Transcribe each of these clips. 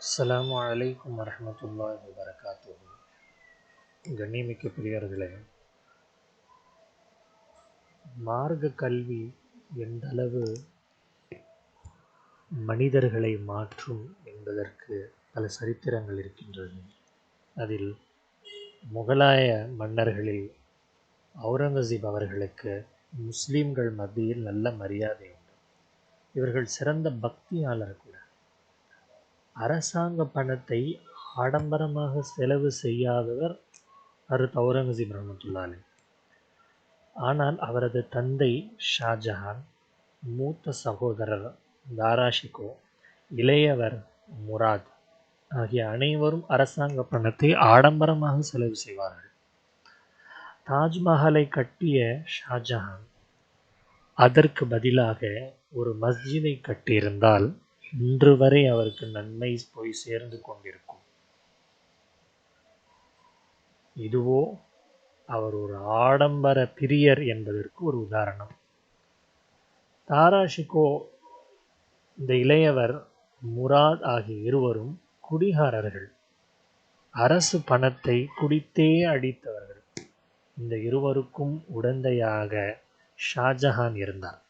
அஸ்ஸலாமு அலைக்கும் வரஹ்மத்துல்லாஹி வபரகாத்துஹு. கண்ணியமிக்க பெரியவர்களே, மார்க்க கல்வி எந்தளவு மனிதர்களை மாற்றும் என்பதற்கு பல சரித்திரங்கள் இருக்கின்றது. அதில் முகலாய மன்னர்களில் அவுரங்கசீப் அவர்களுக்கு முஸ்லிம்கள் மத்தியில் நல்ல மரியாதை உண்டு. இவர்கள் சிறந்த பக்தியாளர் கூட. அரசாங்க பணத்தை ஆடம்பரமாக செலவு செய்யாதவர் அவுரங்கசீப் ரஹ்மத்துல்லாஹி அலைஹி. ஆனால் அவரது தந்தை ஷாஜஹான், மூத்த சகோதரர் தாராஷிகோ, இளையவர் முராத் ஆகிய அனைவரும் அரசாங்க பணத்தை ஆடம்பரமாக செலவு செய்வார்கள். தாஜ்மஹாலை கட்டிய ஷாஜஹான் அதற்கு பதிலாக ஒரு மஸ்ஜிதை கட்டியிருந்தால் இன்று வரை அவருக்கு நன்மை போய் சேர்ந்து கொண்டிருக்கும். இதுவோ அவர் ஒரு ஆடம்பர பிரியர் என்பதற்கு ஒரு உதாரணம். தாராஷிகோ, இந்த இளையவர் முராத் ஆகிய இருவரும் குடிகாரர்கள். அரசு பணத்தை குடித்தே அடித்தவர்கள். இந்த இருவருக்கும் உடந்தையாக ஷாஜஹான் இருந்தார்.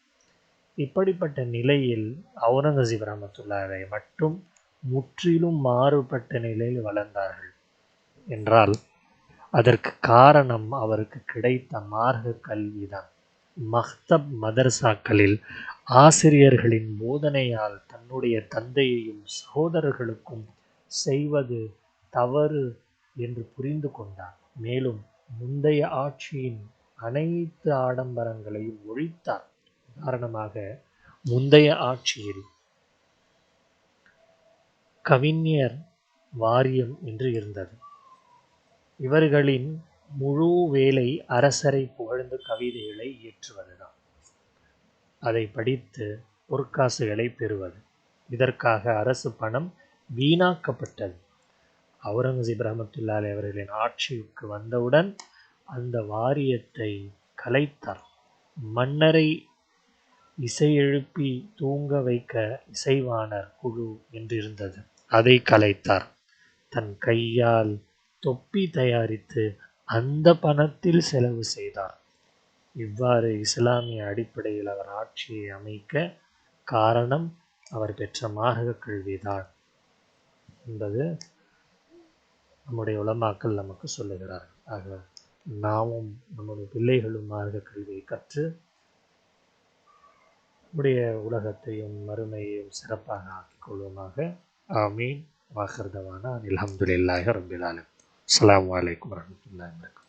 இப்படிப்பட்ட நிலையில் அவுரங்கசீப் ரஹ்மத்துல்லாஹி அலைஹி மட்டும் முற்றிலும் மாறுபட்ட நிலையில் வளர்ந்தார்கள் என்றால் அதற்கு காரணம் அவருக்கு கிடைத்த மார்க்க கல்விதான். மக்தப் மதர்சாக்களில் ஆசிரியர்களின் போதனையால் தன்னுடைய தந்தையையும் சகோதரர்களுக்கும் செய்வது தவறு என்று புரிந்து கொண்டார். மேலும் முந்தைய ஆட்சியின் அனைத்து ஆடம்பரங்களையும் ஒழித்தார். உதாரணமாக, முந்தைய ஆட்சியில் கவிஞர் வாரியம் என்று இருந்தது. இவர்களின் முழு வேலை அரசரை புகழ்ந்து கவிதைகளை இயற்றுவதுதான். அதை படித்து பொற்காசுகளை பெறுவது. இதற்காக அரசு பணம் வீணாக்கப்பட்டது. அவுரங்கசீப் ரஹ்மத்துல்லாஹி அலைஹி அவர்களின் ஆட்சிக்கு வந்தவுடன் அந்த வாரியத்தை கலைத்தார். மன்னரை இசை எழுப்பி தூங்க வைக்க இசைவாணர் குழு என்று இருந்தது, அதை கலைத்தார். தன் கையால் தொப்பி தயாரித்து அந்த பணத்தில் செலவு செய்தார். இவ்வாறு இஸ்லாமிய அடிப்படையில் அவர் ஆட்சியை அமைக்க காரணம் அவர் பெற்ற மார்க்க கல்விதான் என்பது நம்முடைய உலமாக்கள் நமக்கு சொல்லுகிறார்கள். ஆக நாமும் நம்முடைய பிள்ளைகளும் மார்க்க கல்வியை கற்று நம்முடைய உலகத்தையும் மறுமையையும் சிறப்பாக ஆக்கிக் கொள்வோமாக. ஆமீன். வாஹிர் தவானா அல்ஹம்துலில்லாஹி ரப்பில் ஆலமீன். அஸ்ஸலாமு அலைக்கும் வரஹ்மத்துல்லாஹி வபரகாத்துஹு.